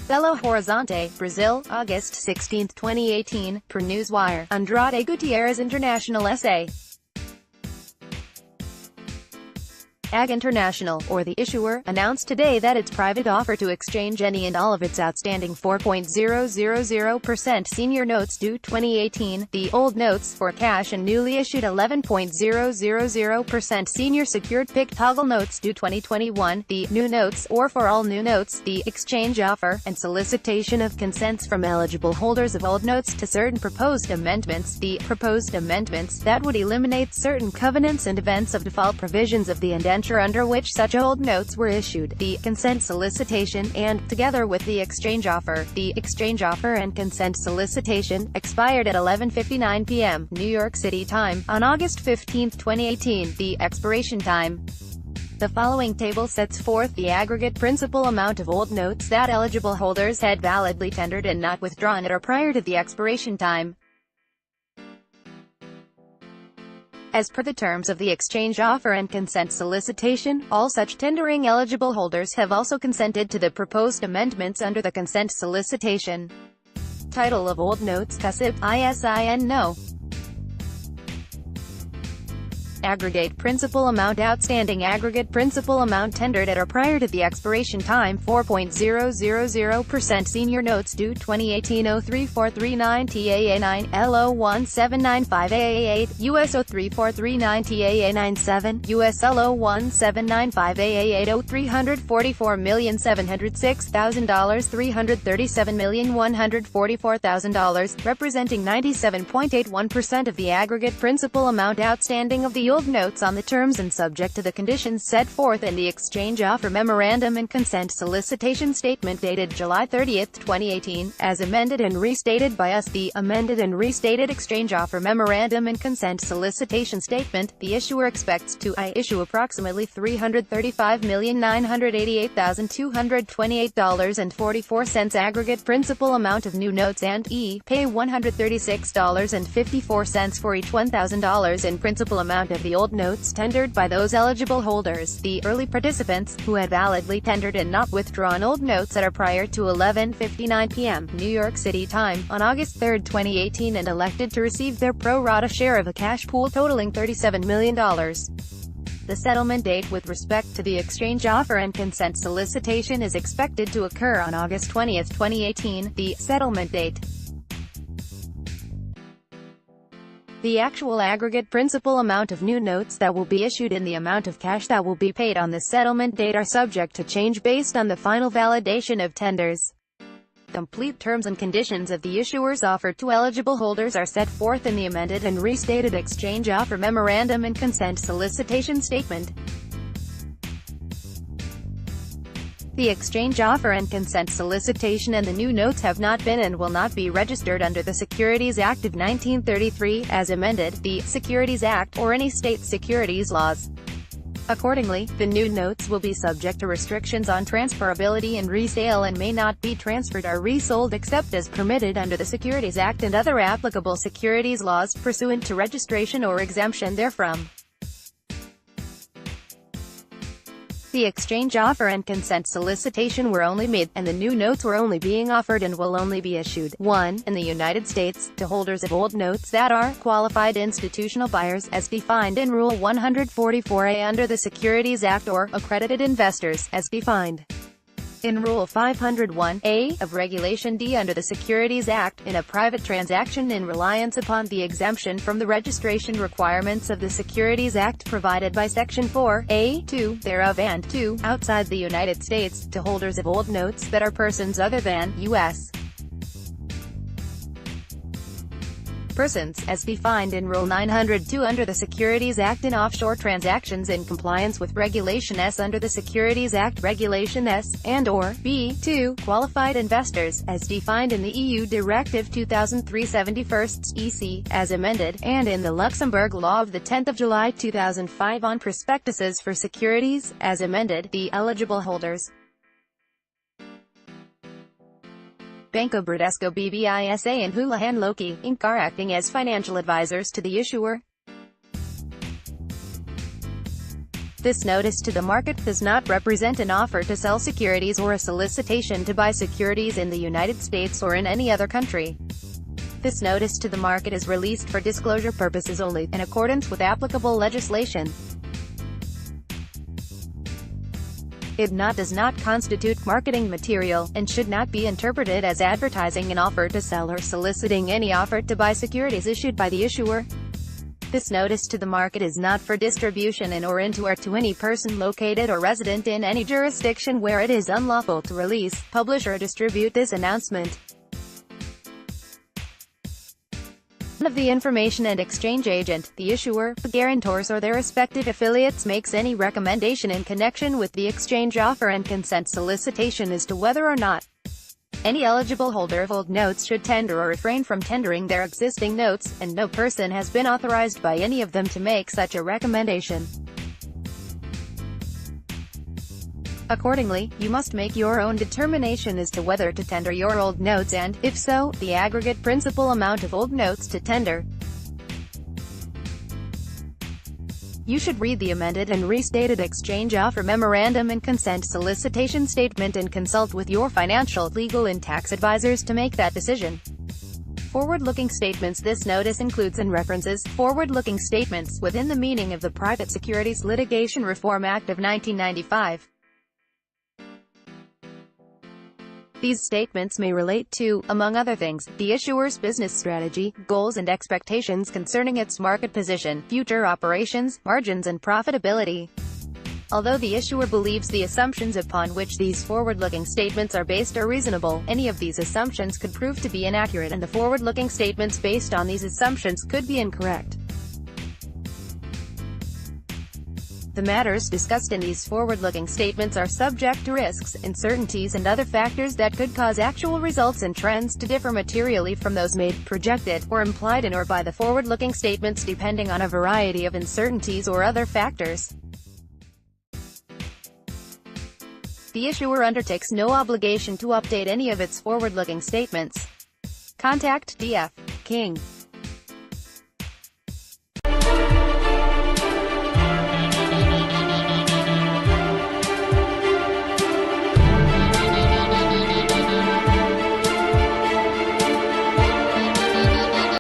BELO HORIZONTE, Brazil, August 16, 2018, PRNewswire, Andrade Gutierrez International S.A. AG International, or the issuer, announced today that its private offer to exchange any and all of its outstanding 4.000% senior notes due 2018, the old notes, for cash, and newly issued 11.000% senior secured PIK toggle notes due 2021, the new notes, or for all new notes, the exchange offer, and solicitation of consents from eligible holders of old notes to certain proposed amendments, the proposed amendments that would eliminate certain covenants and events of default provisions of the indenture under which such old notes were issued, the consent solicitation, and, together with the exchange offer, the exchange offer and consent solicitation, expired at 11:59 p.m. New York City time, on August 15, 2018, the expiration time. The following table sets forth the aggregate principal amount of old notes that eligible holders had validly tendered and not withdrawn at or prior to the expiration time. As per the terms of the exchange offer and consent solicitation, all such tendering eligible holders have also consented to the proposed amendments under the consent solicitation. Title of old notes: CUSIP, ISIN No. Aggregate principal amount outstanding. Aggregate principal amount tendered at or prior to the expiration time: 4.000% senior notes due 2018 03439 TAA9, LO 1795AA8, US 03439 TAA97, US LO 1795AA8 $344,706,000 $337,144,000, representing 97.81% of the aggregate principal amount outstanding of the old notes on the terms and subject to the conditions set forth in the exchange offer memorandum and consent solicitation statement dated July 30, 2018, as amended and restated by us. The amended and restated exchange offer memorandum and consent solicitation statement: the issuer expects to issue approximately $335,988,228.44 aggregate principal amount of new notes and pay $136.54 for each $1,000 in principal amount of the old notes tendered by those eligible holders, the early participants, who had validly tendered and not withdrawn old notes at or prior to 11:59 p.m. New York City time, on August 3, 2018, and elected to receive their pro-rata share of a cash pool totaling $37 million. The settlement date with respect to the exchange offer and consent solicitation is expected to occur on August 20, 2018, the settlement date. The actual aggregate principal amount of new notes that will be issued and the amount of cash that will be paid on the settlement date are subject to change based on the final validation of tenders. Complete terms and conditions of the issuer's offer to eligible holders are set forth in the amended and restated exchange offer memorandum and consent solicitation statement. The exchange offer and consent solicitation and the new notes have not been and will not be registered under the Securities Act of 1933, as amended, the Securities Act, or any state securities laws. Accordingly, the new notes will be subject to restrictions on transferability and resale and may not be transferred or resold except as permitted under the Securities Act and other applicable securities laws, pursuant to registration or exemption therefrom. The exchange offer and consent solicitation were only made, and the new notes were only being offered and will only be issued: 1. In the United States, to holders of old notes that are qualified institutional buyers, as defined in Rule 144A under the Securities Act, or accredited investors, as defined in Rule 501A of Regulation D under the Securities Act, in a private transaction in reliance upon the exemption from the registration requirements of the Securities Act provided by Section 4(a)(2) thereof, and 2. Outside the United States, to holders of old notes that are persons other than U.S. persons, as defined in Rule 902 under the Securities Act, in offshore transactions in compliance with Regulation S under the Securities Act, Regulation S, and/or B.2, qualified investors, as defined in the EU Directive 2003/71/EC, as amended, and in the Luxembourg Law of 10 July 2005 on prospectuses for securities, as amended, the eligible holders. Banco Bradesco BBI S.A. and Houlihan Lokey, Inc. are acting as financial advisors to the issuer. This notice to the market does not represent an offer to sell securities or a solicitation to buy securities in the United States or in any other country. This notice to the market is released for disclosure purposes only, in accordance with applicable legislation. It does not constitute marketing material, and should not be interpreted as advertising an offer to sell or soliciting any offer to buy securities issued by the issuer. This notice to the market is not for distribution in or into or to any person located or resident in any jurisdiction where it is unlawful to release, publish or distribute this announcement. Of the information and exchange agent, the issuer, the guarantors or their respective affiliates makes any recommendation in connection with the exchange offer and consent solicitation as to whether or not any eligible holder of old notes should tender or refrain from tendering their existing notes, and no person has been authorized by any of them to make such a recommendation. Accordingly, you must make your own determination as to whether to tender your old notes and, if so, the aggregate principal amount of old notes to tender. You should read the amended and restated exchange offer memorandum and consent solicitation statement and consult with your financial, legal and tax advisors to make that decision. Forward-looking statements. This notice includes and references forward-looking statements within the meaning of the Private Securities Litigation Reform Act of 1995. These statements may relate to, among other things, the issuer's business strategy, goals and expectations concerning its market position, future operations, margins and profitability. Although the issuer believes the assumptions upon which these forward-looking statements are based are reasonable, any of these assumptions could prove to be inaccurate and the forward-looking statements based on these assumptions could be incorrect. The matters discussed in these forward-looking statements are subject to risks, uncertainties and other factors that could cause actual results and trends to differ materially from those made, projected, or implied in or by the forward-looking statements depending on a variety of uncertainties or other factors. The issuer undertakes no obligation to update any of its forward-looking statements. Contact D.F. King.